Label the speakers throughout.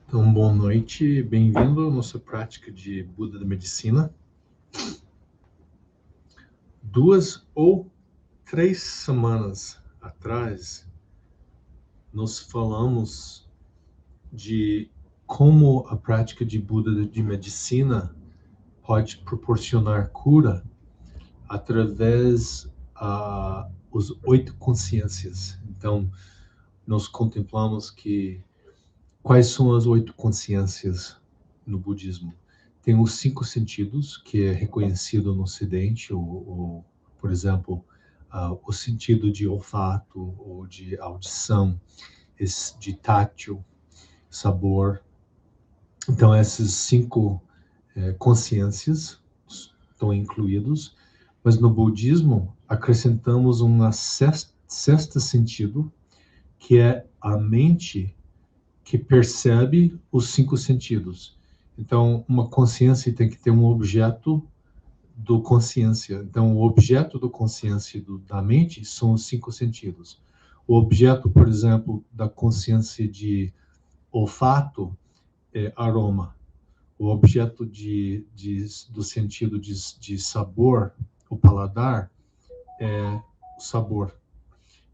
Speaker 1: Então, boa noite, bem-vindo à nossa prática de Buda da Medicina. 2 ou 3 semanas atrás, nós falamos de como a prática de Buda de Medicina pode proporcionar cura através os 8 consciências. Então, nós contemplamos que quais são as 8 consciências no budismo? Tem os 5 sentidos, que é reconhecido no Ocidente, por exemplo, o sentido de olfato, ou de audição, de tátil, sabor. Então, esses 5 consciências estão incluídos, mas no budismo acrescentamos uma sexta sentido, que é a mente que percebe os 5 sentidos. Então, uma consciência tem que ter um objeto do consciência. Então, o objeto do consciência da mente são os 5 sentidos. O objeto, por exemplo, da consciência de olfato é aroma. O objeto do sentido de sabor, o paladar, é o sabor.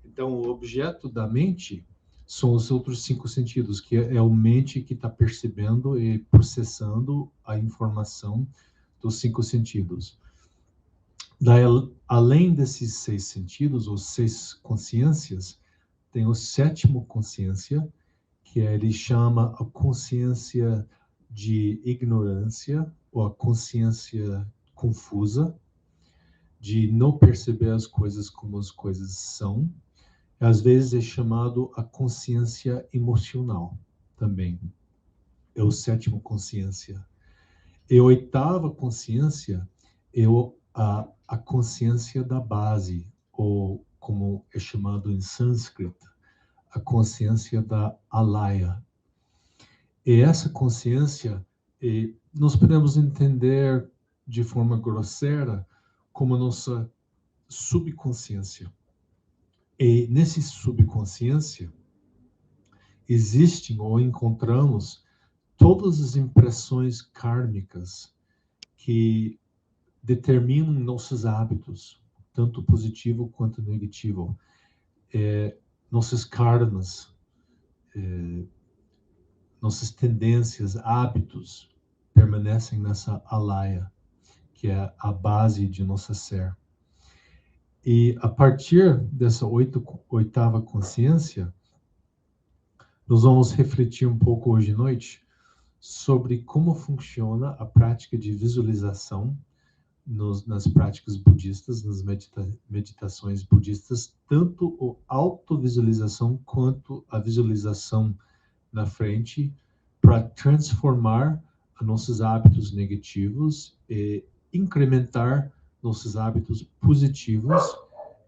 Speaker 1: Então, o objeto da mente são os outros 5 sentidos, que é o mente que está percebendo e processando a informação dos 5 sentidos. Daí, além desses 6 sentidos, ou 6 consciências, tem o 7º consciência, que ele chama a consciência de ignorância, ou a consciência confusa, de não perceber as coisas como as coisas são. Às vezes é chamado a consciência emocional também. É o 7º consciência. E a 8ª consciência é a consciência da base, ou como é chamado em sânscrito, a consciência da alaya. E essa consciência, nós podemos entender de forma grosseira como a nossa subconsciência. E nesse subconsciência existem ou encontramos todas as impressões kármicas que determinam nossos hábitos, tanto positivo quanto negativo. Nossas karmas, nossas tendências, hábitos permanecem nessa alaya, que é a base de nosso ser. E a partir dessa 8ª consciência, nós vamos refletir um pouco hoje à noite sobre como funciona a prática de visualização nas práticas budistas, nas meditações budistas, tanto a autovisualização quanto a visualização na frente, para transformar nossos hábitos negativos e incrementar nossos hábitos positivos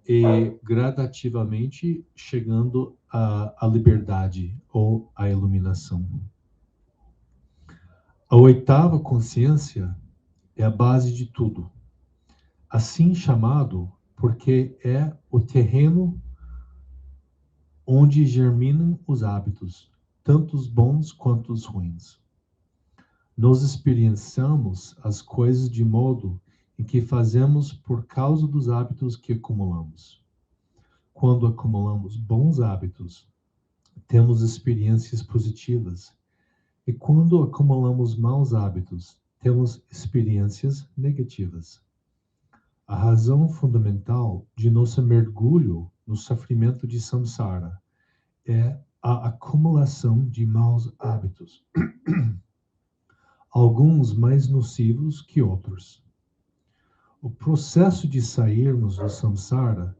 Speaker 1: e gradativamente chegando à liberdade ou à iluminação. A 8ª consciência é a base de tudo. Assim chamado porque é o terreno onde germinam os hábitos, tanto os bons quanto os ruins. Nós experienciamos as coisas de modo em que fazemos por causa dos hábitos que acumulamos. Quando acumulamos bons hábitos, temos experiências positivas. E quando acumulamos maus hábitos, temos experiências negativas. A razão fundamental de nosso mergulho no sofrimento de samsara é a acumulação de maus hábitos, alguns mais nocivos que outros. O processo de sairmos do samsara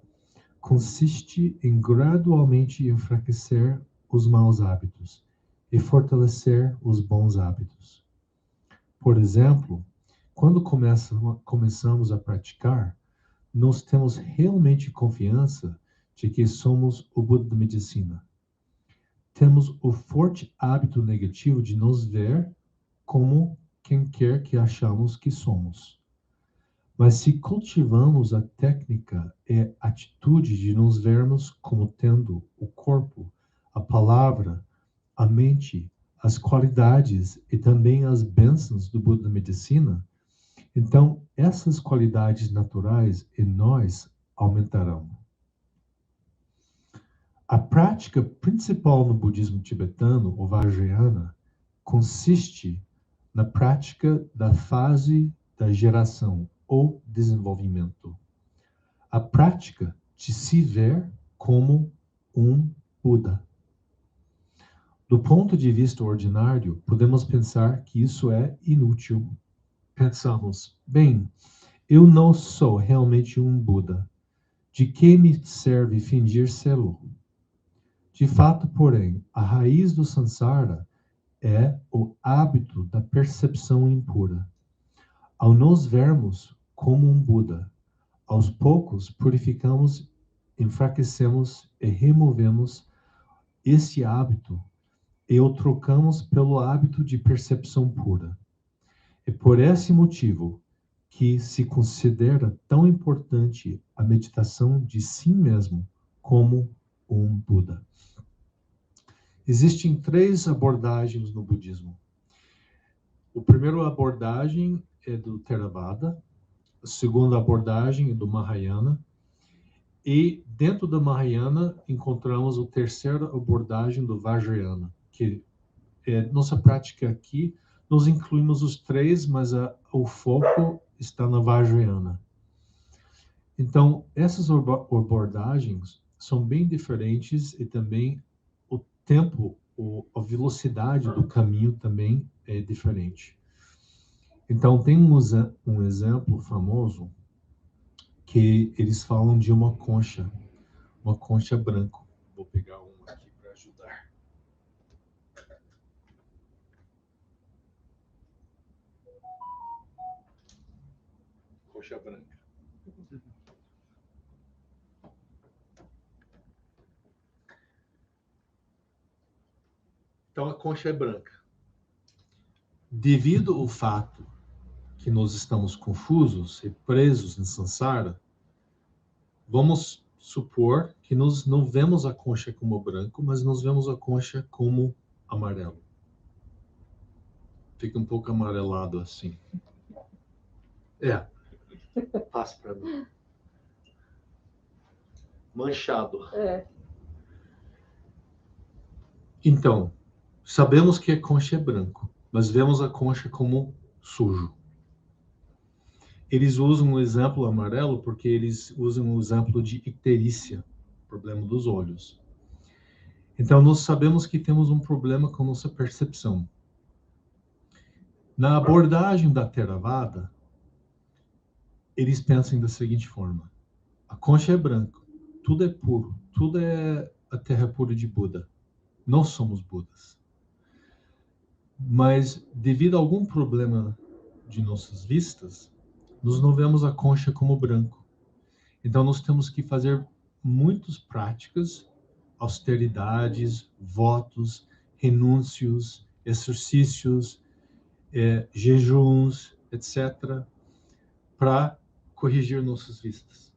Speaker 1: consiste em gradualmente enfraquecer os maus hábitos e fortalecer os bons hábitos. Por exemplo, quando começamos a praticar, nós temos realmente confiança de que somos o Buda da Medicina. Temos o forte hábito negativo de nos ver como quem quer que achamos que somos. Mas se cultivamos a técnica e atitude de nos vermos como tendo o corpo, a palavra, a mente, as qualidades e também as bênçãos do Buda da medicina, então essas qualidades naturais em nós aumentarão. A prática principal no budismo tibetano, ou Vajrayana, consiste na prática da fase da geração ou desenvolvimento. A prática de se ver como um Buda. Do ponto de vista ordinário, podemos pensar que isso é inútil. Pensamos, bem, eu não sou realmente um Buda. De que me serve fingir sê-lo? De fato, porém, a raiz do samsara é o hábito da percepção impura. Ao nos vermos como um Buda, aos poucos purificamos, enfraquecemos e removemos esse hábito e o trocamos pelo hábito de percepção pura. É por esse motivo que se considera tão importante a meditação de si mesmo como um Buda. Existem 3 abordagens no budismo. A primeira abordagem é do Theravada, a segunda abordagem é do Mahayana, e dentro da Mahayana encontramos a terceira abordagem do Vajrayana, que é nossa prática aqui. Nós incluímos os 3, mas o foco está na Vajrayana. Então, essas abordagens são bem diferentes e também o tempo, a velocidade do caminho também é diferente. Então, tem um exemplo famoso que eles falam de uma concha branca. Vou pegar uma aqui para ajudar. Concha branca. Então, a concha é branca. Devido ao fato que nós estamos confusos e presos em samsara, vamos supor que nós não vemos a concha como branco, mas nós vemos a concha como amarelo. Fica um pouco amarelado assim. Passa para mim. Manchado. Então, sabemos que a concha é branco, mas vemos a concha como sujo. Eles usam o exemplo amarelo porque eles usam o exemplo de icterícia, problema dos olhos. Então, nós sabemos que temos um problema com nossa percepção. Na abordagem da Theravada, eles pensam da seguinte forma: a concha é branca, tudo é puro, tudo é a terra pura de Buda. Nós somos Budas. Mas, devido a algum problema de nossas vistas, nós não vemos a concha como branco. Então, nós temos que fazer muitas práticas, austeridades, votos, renúncios, exercícios, jejuns, etc., para corrigir nossas vistas.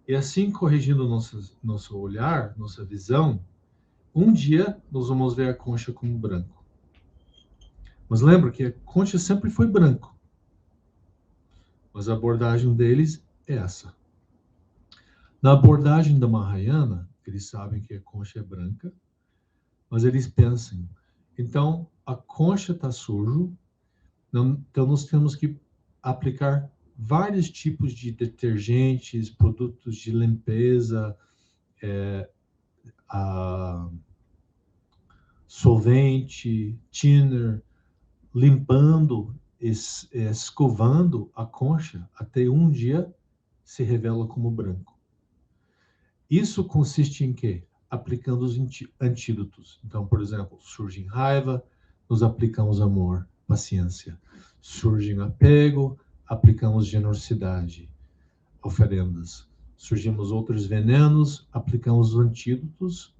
Speaker 1: E assim, corrigindo nosso olhar, nossa visão, um dia nós vamos ver a concha como branco. Mas lembra que a concha sempre foi branco. Mas a abordagem deles é essa. Na abordagem da Mahayana, eles sabem que a concha é branca, mas eles pensam, então a concha está suja, então nós temos que aplicar vários tipos de detergentes, produtos de limpeza, solvente, thinner, limpando, escovando a concha até um dia se revela como branco. Isso consiste em quê? Aplicando os antídotos. Então, por exemplo, surge raiva, nós aplicamos amor, paciência. Surge apego, aplicamos generosidade, oferendas. Surgimos outros venenos, aplicamos os antídotos,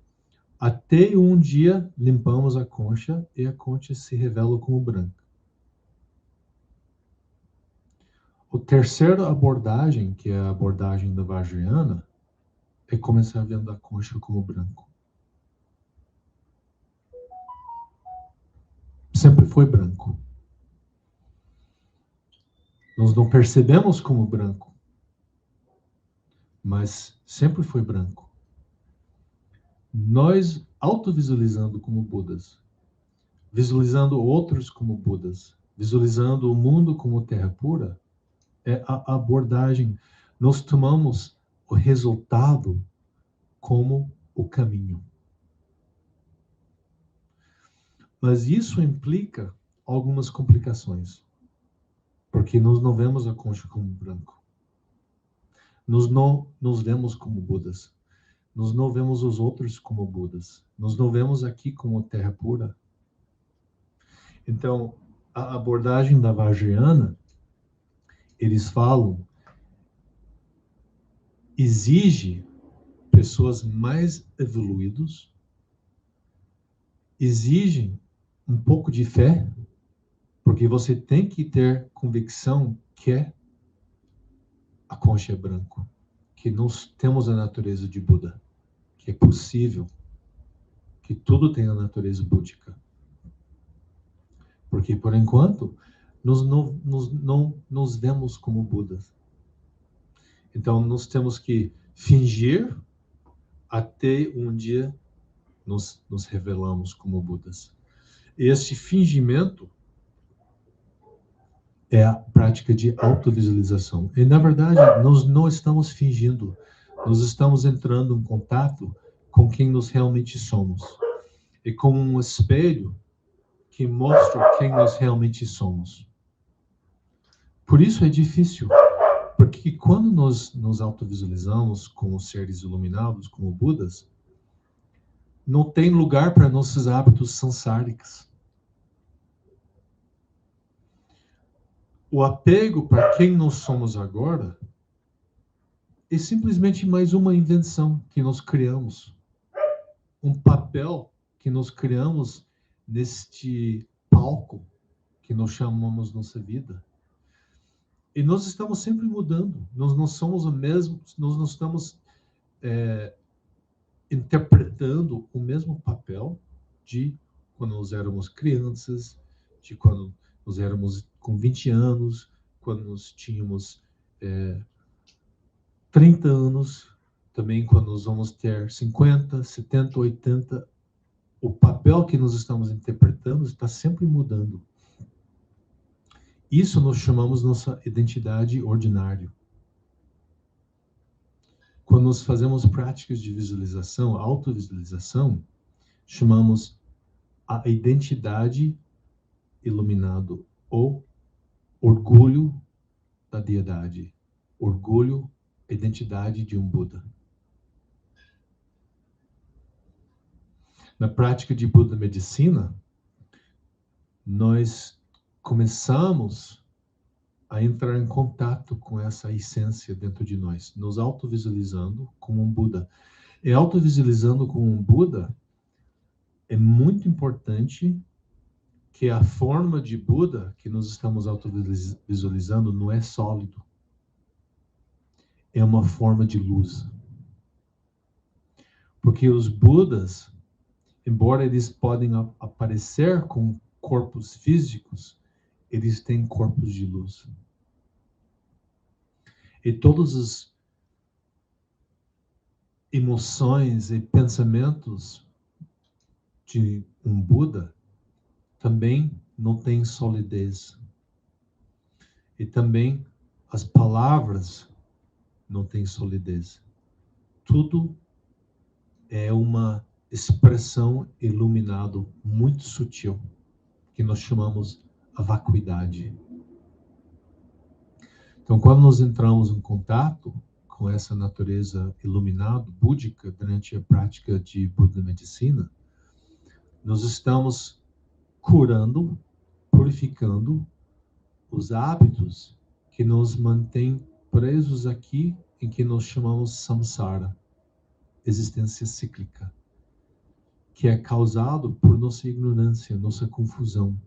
Speaker 1: até um dia limpamos a concha e a concha se revela como branca. A terceira abordagem, que é a abordagem da Vajrayana, é começar vendo a concha como branco. Nós não percebemos como branco, mas sempre foi branco. Nós autovisualizando como Budas, visualizando outros como Budas, visualizando o mundo como terra pura, é a abordagem. Nós tomamos o resultado como o caminho. Mas isso implica algumas complicações, porque nós não vemos a concha como branco. Nós não nos vemos como Budas. Nós não vemos os outros como Budas. Nós não vemos aqui como terra pura. Então, a abordagem da Vajrayana, eles falam, exige pessoas mais evoluídas, exigem um pouco de fé, porque você tem que ter convicção que a concha é branco, que nós temos a natureza de Buda, que é possível, que tudo tem a natureza búdica. Porque, por enquanto, nós não nos vemos como Budas. Então, nós temos que fingir até um dia nos revelamos como Budas. Este fingimento é a prática de autovisualização. E, na verdade, nós não estamos fingindo. Nós estamos entrando em contato com quem nós realmente somos. É como um espelho que mostra quem nós realmente somos. Por isso é difícil, porque quando nós nos autovisualizamos como seres iluminados, como Budas, não tem lugar para nossos hábitos sansáricos. O apego para quem nós somos agora é simplesmente mais uma invenção que nós criamos. Um papel que nós criamos neste palco que nós chamamos nossa vida. E nós estamos sempre mudando. Nós não somos o mesmo, nós não estamos interpretando o mesmo papel de quando nós éramos crianças, de quando nós éramos com 20 anos, quando nós tínhamos 30 anos, também quando nós vamos ter 50, 70, 80. O papel que nós estamos interpretando está sempre mudando. Isso nós chamamos nossa identidade ordinária. Quando nós fazemos práticas de visualização, autovisualização, chamamos a identidade iluminado ou orgulho da deidade, orgulho, identidade de um Buda. Na prática de Buda Medicina, nós começamos a entrar em contato com essa essência dentro de nós, nos autovisualizando como um Buda. E autovisualizando como um Buda, é muito importante que a forma de Buda que nós estamos autovisualizando não é sólido. É uma forma de luz. Porque os Budas, embora eles podem aparecer com corpos físicos, eles têm corpos de luz. E todas as emoções e pensamentos de um Buda também não têm solidez. E também as palavras não têm solidez. Tudo é uma expressão iluminada muito sutil, que nós chamamos a vacuidade. Então, quando nós entramos em contato com essa natureza iluminada, búdica, durante a prática de Buda Medicina, nós estamos curando, purificando os hábitos que nos mantêm presos aqui, em que nós chamamos samsara, existência cíclica, que é causado por nossa ignorância, nossa confusão.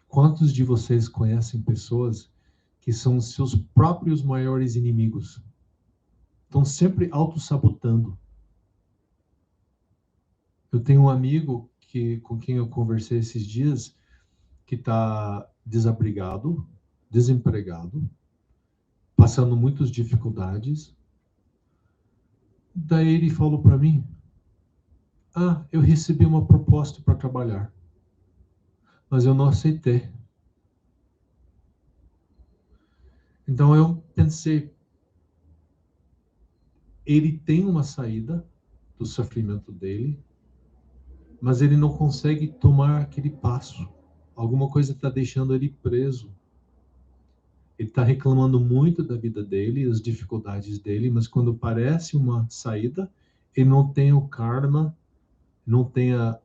Speaker 1: Quantos de vocês conhecem pessoas que são seus próprios maiores inimigos? Estão sempre auto-sabotando. Eu tenho um amigo com quem eu conversei esses dias, que está desabrigado, desempregado, passando muitas dificuldades. Daí ele falou para mim: eu recebi uma proposta para trabalhar, mas eu não aceitei. Então eu pensei, ele tem uma saída do sofrimento dele, mas ele não consegue tomar aquele passo. Alguma coisa está deixando ele preso. Ele está reclamando muito da vida dele, as dificuldades dele, mas quando parece uma saída, ele não tem o karma, não tem a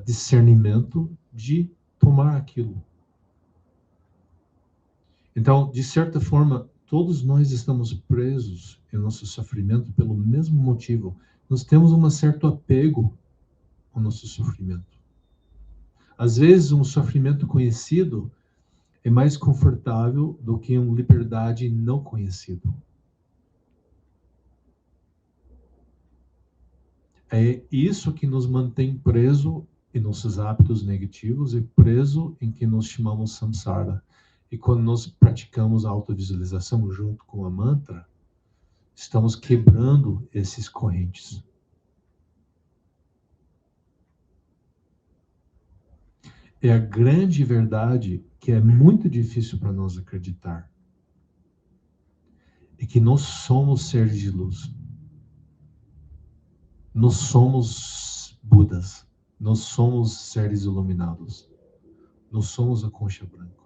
Speaker 1: discernimento de tomar aquilo. Então, de certa forma, todos nós estamos presos em nosso sofrimento pelo mesmo motivo. Nós temos um certo apego ao nosso sofrimento. Às vezes, um sofrimento conhecido é mais confortável do que uma liberdade não conhecida. É isso que nos mantém preso em nossos hábitos negativos e preso em que nós chamamos samsara. E quando nós praticamos a autovisualização junto com a mantra, estamos quebrando esses correntes. É a grande verdade que é muito difícil para nós acreditar. É que nós somos seres de luz. Nós somos Budas. Nós somos seres iluminados. Nós somos a concha branca.